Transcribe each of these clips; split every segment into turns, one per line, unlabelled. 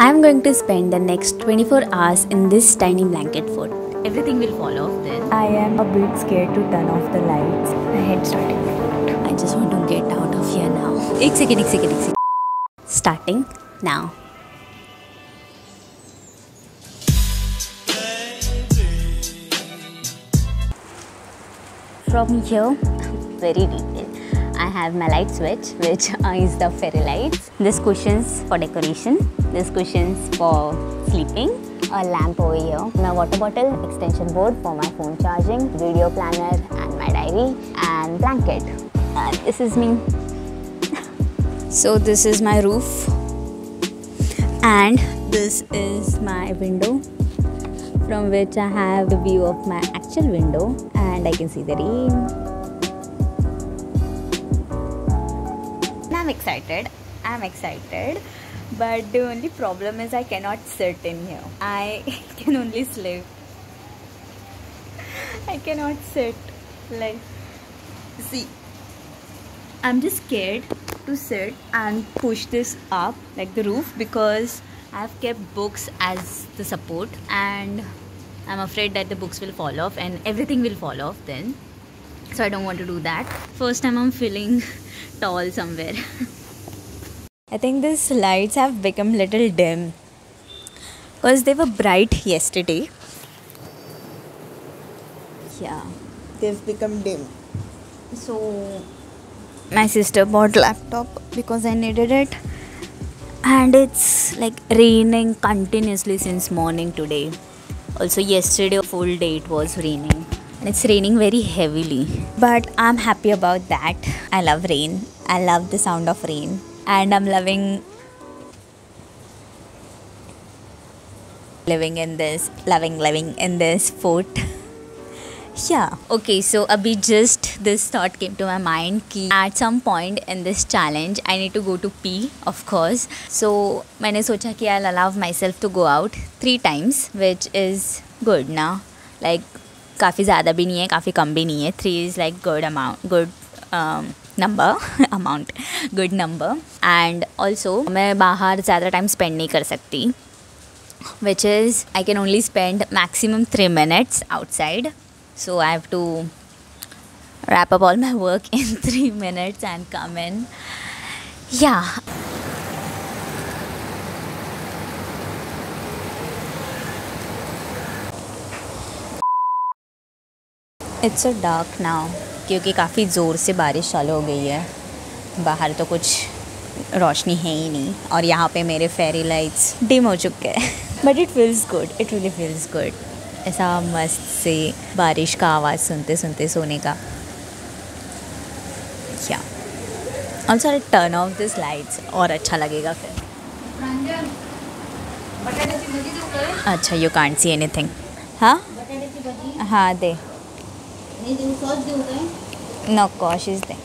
I'm going to spend the next 24 hours in this tiny blanket fort. Everything will fall off then.
I am a bit scared to turn off the lights. My head's starting to hurt.
I just want to get out of here now. एक second. Starting now. From here, very detailed, I have my light switch, which is the fairy lights. This cushions for decoration. This cushions for sleeping. A lamp over here. My water bottle, extension board for my phone charging, video planner and my diary, and blanket. And this is me. So this is my roof. And this is my window, from which I have the view of my actual window and I can see the rain. I'm excited, but the only problem is I cannot sit in here. I can only sleep. I cannot sit. Like, see, I'm just scared to sit and push this up like the roof, because I've kept books as the support and I'm afraid that the books will fall off and everything will fall off then. So I don't want to do that. First time I'm feeling tall somewhere. I think these lights have become little dim because they were bright yesterday. Yeah, they've become dim. So my sister bought laptop because I needed it, and it's like raining continuously since morning today. Also yesterday full day it was raining, and it's raining very heavily, but I'm happy about that. I love rain. I love the sound of rain, and I'm loving living in this fort. Yeah. Okay, so abhi just this thought came to my mind कि at some point in this challenge I need to go to pee, of course. So मैंने सोचा कि I'll allow myself to go out 3 times, which is good ना. Like काफ़ी ज़्यादा भी नहीं है, काफ़ी कम भी नहीं है. 3 is like good amount, good number amount, good number. And also मैं बाहर ज़्यादा time spend नहीं कर सकती, which is I can only spend maximum 3 minutes outside. So I have to wrap up all my work in 3 minutes and come in. Yeah. It's so dark now क्योंकि काफ़ी ज़ोर से बारिश चालू हो गई है. बाहर तो कुछ रोशनी है ही नहीं और यहाँ पे मेरे फेरी लाइट्स डिम हो चुके हैं. But it feels good. It really feels good. ऐसा मस्त से बारिश का आवाज़ सुनते सुनते सोने का. क्या also I turn off this lights और अच्छा लगेगा फिर. अच्छा, यू कांट सी एनीथिंग. हाँ there. No cosh is there.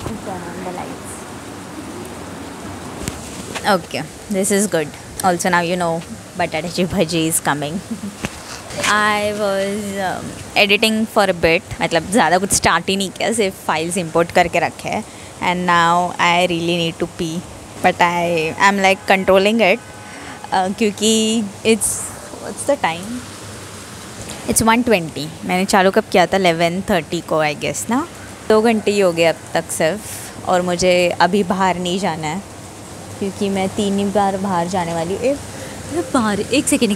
Turn on the lights. Okay, this is good. Also now you know Batatachi Bhaji is coming. I was editing for a bit. मतलब ज़्यादा कुछ start ही नहीं किया, सिर्फ files import करके रखे हैं. And now I really need to pee, but I'm like controlling it क्योंकि what's the time? It's 1:20. मैंने चालू कब किया था? 11:30 को I guess ना. 2 घंटे ही हो गए अब तक सिर्फ, और मुझे अभी बाहर नहीं जाना है क्योंकि मैं 3 ही बार बाहर जाने वाली हूँ. एक second.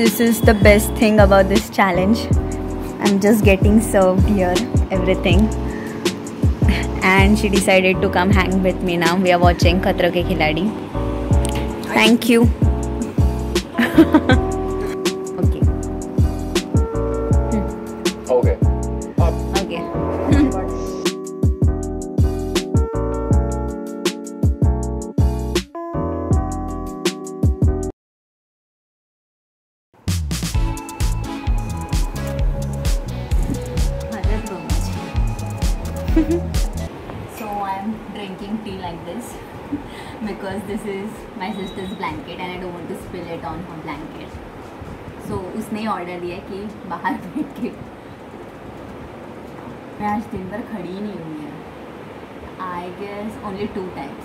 This is the best thing about this challenge. I'm just getting served here everything. And she decided to come hang with me now. We are watching Khatra Ke Khiladi. Thank you. Okay.
Okay.
Okay.
So I'm drinking tea like this because this is my sister's blanket and I don't want to spill it on her blanket. So उसने order दिया कि बाहर बैठ के मैं आज दिन भर खड़ी ही नहीं हुई है. I guess only 2 times.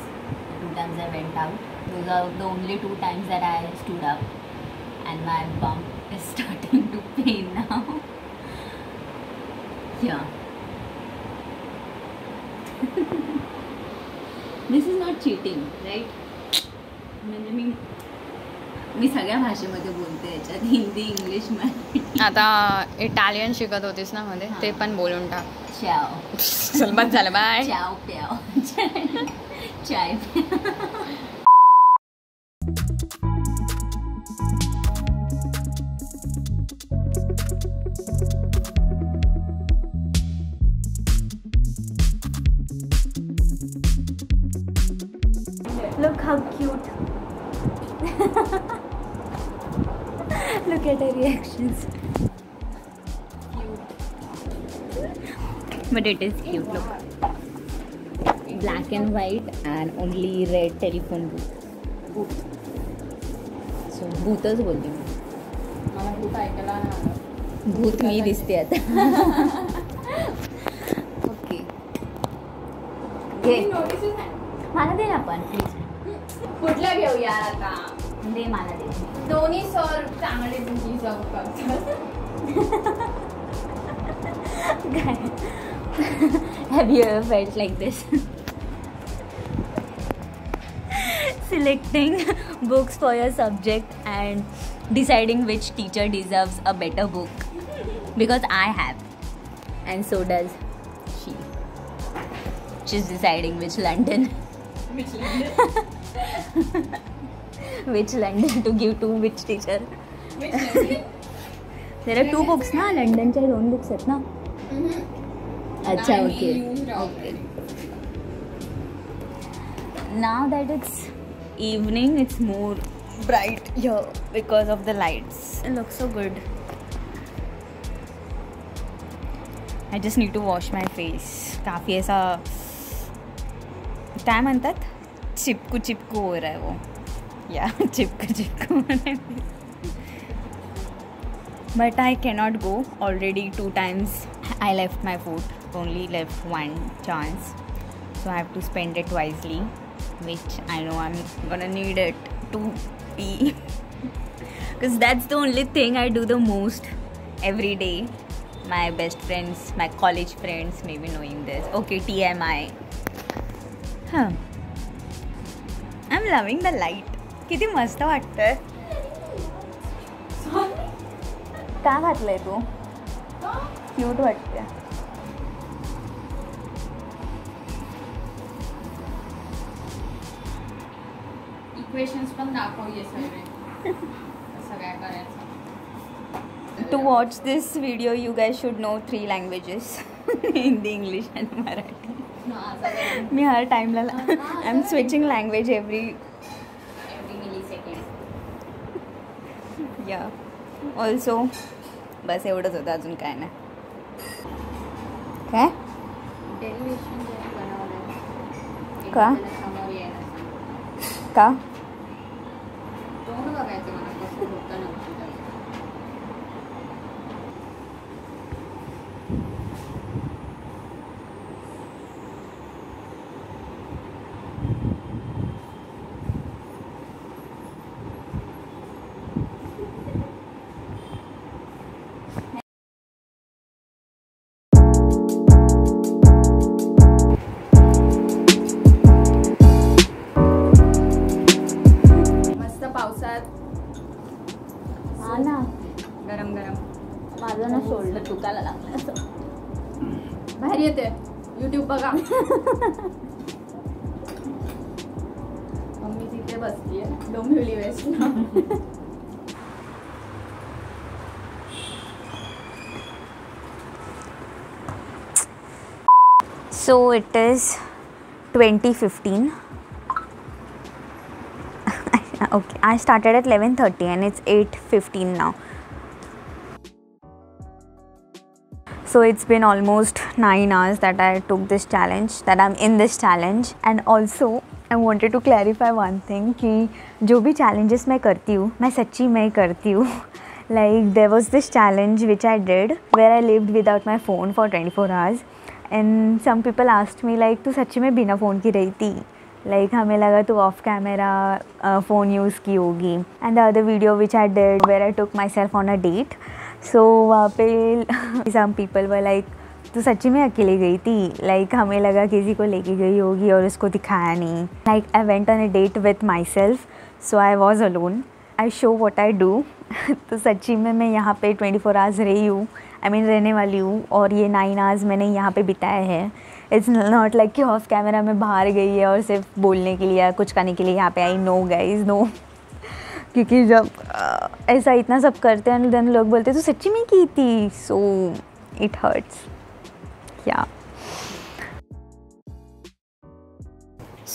2 times I went out. Those are the only 2 times that I stood up and my bum is starting to pain now. Yeah. This is not cheating, right? म्हणजे मी सगळ्या भाषेमध्ये बोलते याच्यात Hindi English Marathi.
आता Italian शिकत होतीस ना मध्ये ते पण बोलून टाक.
चाव
चल बस झालं बाय.
चाव प्याव चाय
Look how cute. Look at her reactions.
But it is cute, look. Black and white and only red telephone booth. So भूतच बोलते मी.
मला खूप ऐकायला नाही.
भूत मी दिसते आता. ओके घे मला दे ना पण प्लीज.
कुठल्या घेऊ यार आता.
दे मला दे.
दोन्ही सर चांगले तुमची सर्व करतात.
Have you ever felt like this? Selecting books for your subject and deciding which teacher deserves a better book. Because I have. And so does she. She's deciding which London. Which London to give to which teacher. There are 2 books ना. लंडनच्या 2 books आहेत ना. अच्छा okay. Now that it's evening, it's more bright here because of the lights. It looks so good. I just need to wash my face. काफ़ी ऐसा क्या म्हणतात चिपकू चिपकू हो रहा है वो. या चिपकू चिपकू हो रहा है. But I cannot go. Already 2 times I left my food. Only left 1 chance. So I have to spend it wisely. Which I know I'm gonna need it to pee. Because that's the only thing I do the most every day. My best friends, my college friends may be knowing this. Okay, TMI. Huh. I'm loving the light. किती मस्त वाटतंय. का घातलंय तू. Cute वाटते.
Equations पण दाखवूये सगळे. कसं काय करायचं.
To watch this video, you guys should know 3 languages. Hindi, English and Marathi. मी हर टाइमला I'm switching language every
millisecond.
yeah. Also बस एवढंच होतं अजून काय नाही. काय
टेलिव्हिजन बनवलं
का
समोर यायला.
का
तोंड बघायचं मला कसं होतं ना.
हा ना दुखायला लागलं असं.
बाहेर येते YouTube बघा. मम्मी तिथे बसलीये Dombivli वेस्टला.
So it is 2015. Okay, I started at 11:30 and it's 8:15 now. So it's been almost 9 hours that I took this challenge, that I'm in this challenge. And also I wanted to clarify one thing कि जो भी challenges मैं करती हूँ मैं सच्ची में करती हूँ. Like there was this challenge which I did where I lived without my phone for 24 hours. And some people asked me like तू सच्ची में बिना फ़ोन की रही थी. Like हमें लगा तू ऑफ कैमरा फ़ोन यूज़ की होगी. And the other video which I did where I took myself on a date. So वहाँ पे some people were like तू सच्ची में अकेले गई थी. Like हमें लगा किसी को लेके गई होगी और उसको दिखाया नहीं. Like I went on a date with myself, so I was alone. I show what I do. तो सच्ची में मैं यहाँ पे 24 hours रही हूँ. I mean रहने वाली हूँ और ये 9 hours मैंने यहाँ पे बिताया है. It's not like कि ऑफ कैमरा में बाहर गई है और सिर्फ बोलने के लिए या कुछ करने के लिए यहाँ पे आई. Know guys no. क्योंकि जब ऐसा इतना सब करते हैं देन लोग बोलते तो सच्ची में की थी. So it hurts. या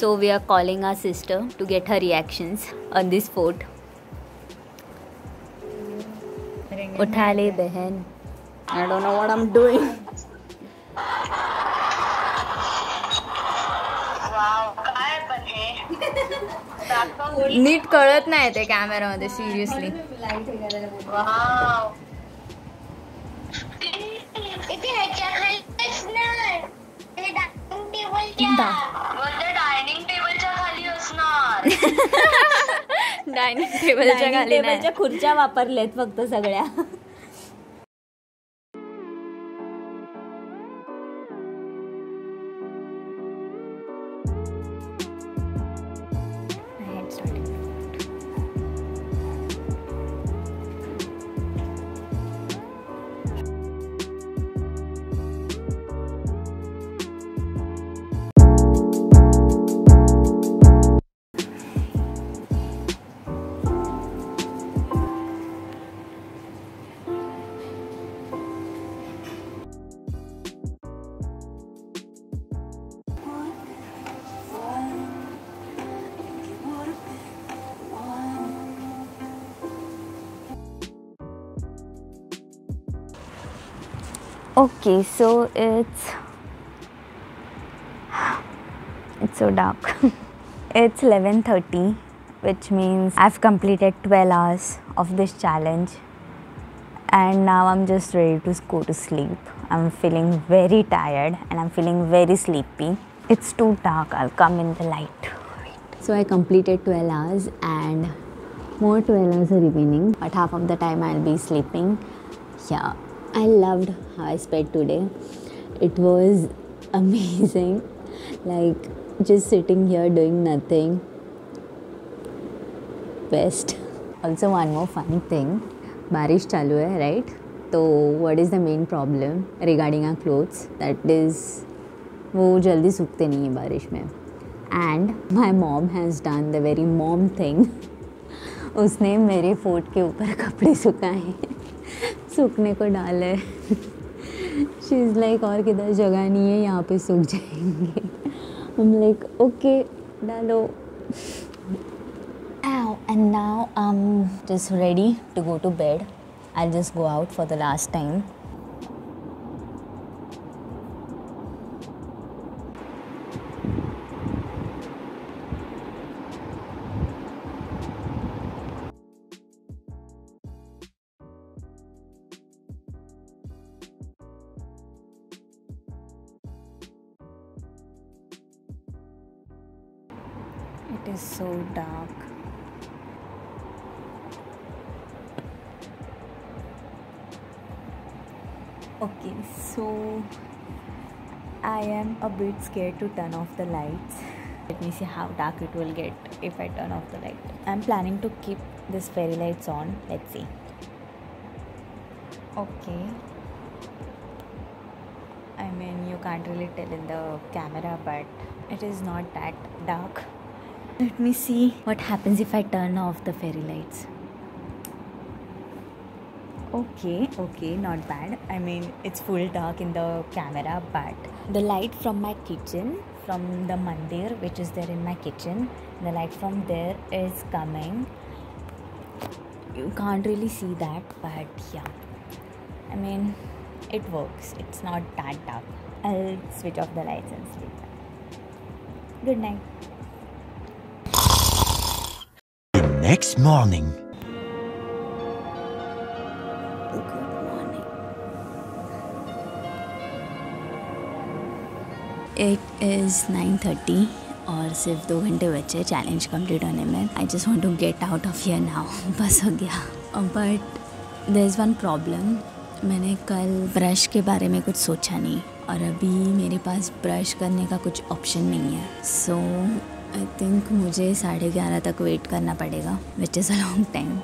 So we are calling our sister to get her reactions on this fort. उठा ले बहन.
I don't know what I'm doing.
नीट कळत नाही ते कॅमेरामध्ये सिरियसली.
डायनिंग टेबलच्या खाली असणार.
डायनिंग टेबलच्या खाली नाही.
टेबलच्या खुर्च्या वापरल्यात फक्त सगळ्या. Okay, so it's so dark. It's 11:30, which means I've completed 12 hours of this challenge and now I'm just ready to go to sleep. I'm feeling very tired and I'm feeling very sleepy. It's too dark. I'll come in the light. So I completed 12 hours and more 12 hours are remaining, but half of the time I'll be sleeping. Yeah. I loved how I spent today. It was amazing. Like just sitting here doing nothing. Best. Also one more funny thing. बारिश चालू है, right? So what is the main problem regarding our clothes? That is वो जल्दी सूखते नहीं है बारिश में. And my mom has done the very mom thing. उसने मेरे फोर्ट के ऊपर कपड़े सुखाए, सूखने को डाला है. शी इज़ लाइक और किधर जगह नहीं है, यहाँ पे सूख जाएंगे. I'm like okay डालो. Ow, and now I'm just ready to go to bed. I'll just go out for the last time. It is so dark. Okay, so I am a bit scared to turn off the lights. Let me see how dark it will get if I turn off the light. I'm planning to keep this fairy lights on. Let's see. Okay. mean, you can't really tell in the camera, but it is not that dark. Let me see what happens if I turn off the fairy lights. Okay, not bad. I mean, it's full dark in the camera, but the light from my kitchen, from the mandir which is there in my kitchen, the light from there is coming. You can't really see that, but yeah, I mean, it works. It's not that dark. I'll switch off the lights and sleep. Good night.
Next morning.
Good morning. It is 9:30 और सिर्फ 2 घंटे बचे challenge complete होने में. I just want to get out of here now. बस हो गया. But there is one problem. मैंने कल ब्रश के बारे में कुछ सोचा नहीं और अभी मेरे पास ब्रश करने का कुछ ऑप्शन नहीं है. सो आई थिंक मुझे 11:30 तक वेट करना पड़ेगा, which is a long time,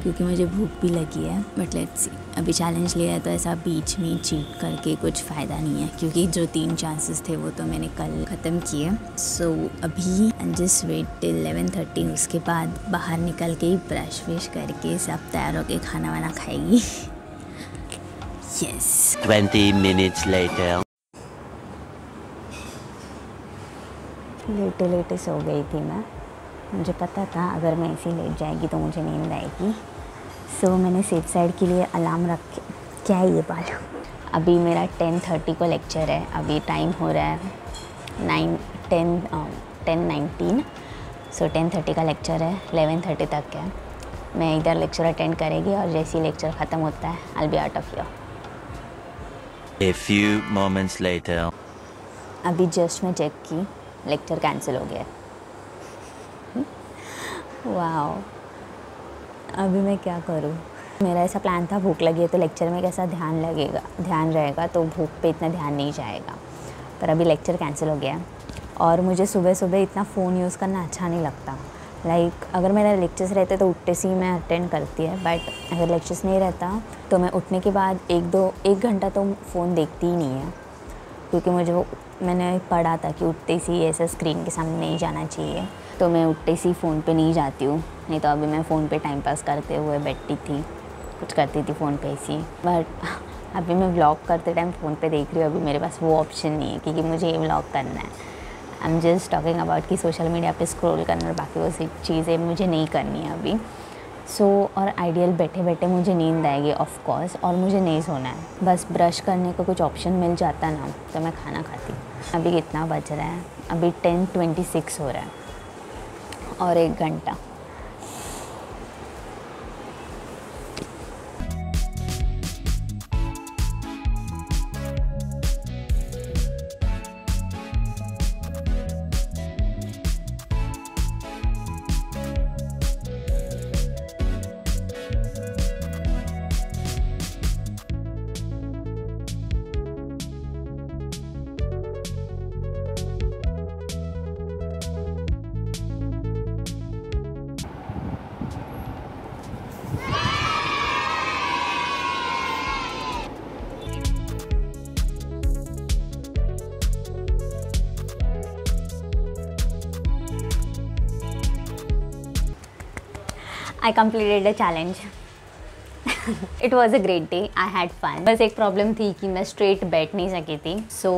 क्योंकि मुझे भूख भी लगी है. But let's see. अभी चैलेंज लिया है तो ऐसा बीच में चीट करके कुछ फ़ायदा नहीं है, क्योंकि जो 3 चांसेस थे वो तो मैंने कल ख़त्म किए. सो अभी जस्ट वेट टिल 11:30. उसके बाद बाहर निकल के ही ब्रश विश करके सब तैयार होके खाना वाना खाएगी. Yes.
20 minutes later.
लेटे सो गई थी मैं. मुझे पता था अगर मैं ऐसे लेट जाएगी तो मुझे नींद आएगी. सो मैंने सेफ साइड के लिए अलार्म रख. क्या है ये बाल? अभी मेरा 10:30 को लेक्चर है. अभी टाइम हो रहा है 10:19. सो 10:30 का लेक्चर है, 11:30 तक है. मैं इधर लेक्चर अटेंड करेगी और जैसे ही लेक्चर ख़त्म होता है I'll be out of here.
A few moments later.
अभी जस्ट मैं चेक की, लेक्चर कैंसिल हो गया. वाओ. अभी मैं क्या करूँ? मेरा ऐसा प्लान था, भूख लगी है तो लेक्चर में कैसा ध्यान रहेगा तो भूख पे इतना ध्यान नहीं जाएगा. पर अभी लेक्चर कैंसिल हो गया और मुझे सुबह सुबह इतना फ़ोन यूज़ करना अच्छा नहीं लगता. अगर मेरे लेक्चर्स रहते तो उठते से ही मैं अटेंड करती है. बट अगर लेक्चर्स नहीं रहता तो मैं उठने के बाद 1 घंटा तो फ़ोन देखती ही नहीं है, क्योंकि मैंने पढ़ा था कि उठते से ही ऐसा स्क्रीन के सामने नहीं जाना चाहिए. तो मैं उठते से ही फ़ोन पे नहीं जाती हूँ. नहीं तो अभी मैं फ़ोन पे टाइम पास करते हुए बैठती थी, कुछ करती थी फ़ोन पे ही. बट अभी मैं व्लॉग करते टाइम फ़ोन पे देख रही हूँ. अभी मेरे पास वो ऑप्शन नहीं है, क्योंकि मुझे ये व्लॉग करना है. I am just talking about कि सोशल मीडिया पे स्क्रॉल करना और बाकी वो सी चीज़ें मुझे नहीं करनी है अभी. सो और आइडियल बैठे बैठे मुझे नींद आएगी ऑफ कोर्स, और मुझे नहीं सोना है. बस ब्रश करने का कुछ ऑप्शन मिल जाता ना तो मैं खाना खाती. अभी कितना बज रहा है? अभी 10:26 हो रहा है और 1 घंटा. I completed the challenge. It was a great day. I had fun. बस एक प्रॉब्लम थी कि मैं स्ट्रेट बैठ नहीं सकी थी. सो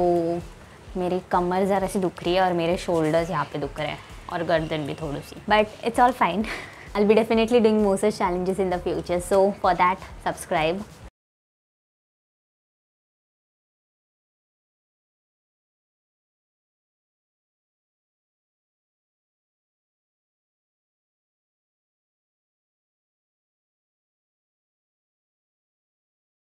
मेरी कमर ज़रा सी दुख रही है और मेरे शोल्डर्स यहाँ पे दुख रहे हैं और गर्दन भी थोड़ी सी. But it's all fine. I'll be definitely doing more such challenges in the future. So for that, subscribe.